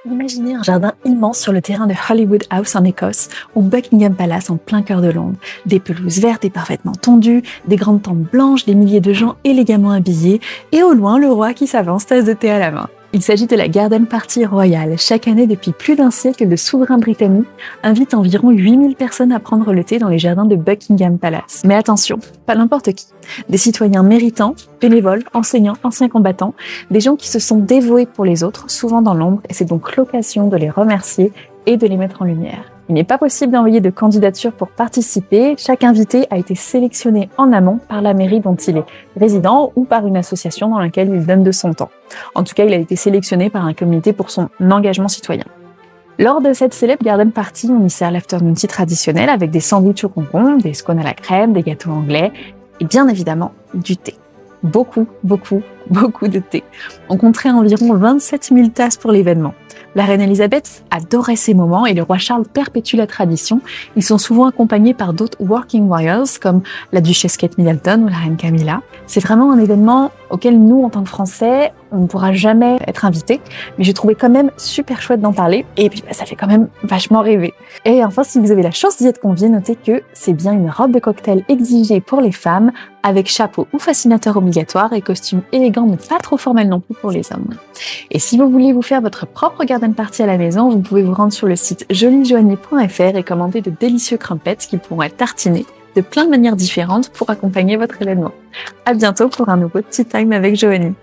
Imaginez un jardin immense sur le terrain de Hollywood House en Écosse ou Buckingham Palace en plein cœur de Londres. Des pelouses vertes et parfaitement tondues, des grandes tentes blanches, des milliers de gens élégamment habillés et au loin le roi qui s'avance, tasse de thé à la main. Il s'agit de la Garden Party royale. Chaque année, depuis plus d'un siècle, le souverain britannique invite environ 8000 personnes à prendre le thé dans les jardins de Buckingham Palace. Mais attention, pas n'importe qui. Des citoyens méritants, bénévoles, enseignants, anciens combattants, des gens qui se sont dévoués pour les autres, souvent dans l'ombre, et c'est donc l'occasion de les remercier et de les mettre en lumière. Il n'est pas possible d'envoyer de candidature pour participer. Chaque invité a été sélectionné en amont par la mairie dont il est résident ou par une association dans laquelle il donne de son temps. En tout cas, il a été sélectionné par un comité pour son engagement citoyen. Lors de cette célèbre garden party, on y sert l'afternoon tea traditionnel avec des sandwichs au concombre, des scones à la crème, des gâteaux anglais et bien évidemment du thé. Beaucoup de thé. On compterait environ 27 000 tasses pour l'événement. La reine Elisabeth adorait ces moments et le roi Charles perpétue la tradition. Ils sont souvent accompagnés par d'autres working royals comme la duchesse Kate Middleton ou la reine Camilla. C'est vraiment un événement auquel nous, en tant que Français, on ne pourra jamais être invités, mais j'ai trouvé quand même super chouette d'en parler et puis ça fait quand même vachement rêver. Et enfin, si vous avez la chance d'y être convié, notez que c'est bien une robe de cocktail exigée pour les femmes avec chapeau ou fascinateur obligatoire et costume élégant mais pas trop formel non plus pour les hommes. Et si vous voulez vous faire votre propre garden party à la maison, vous pouvez vous rendre sur le site joliejoanie.fr et commander de délicieux crumpets qui pourront être tartinés de plein de manières différentes pour accompagner votre événement. À bientôt pour un nouveau Tea Time avec Joanie.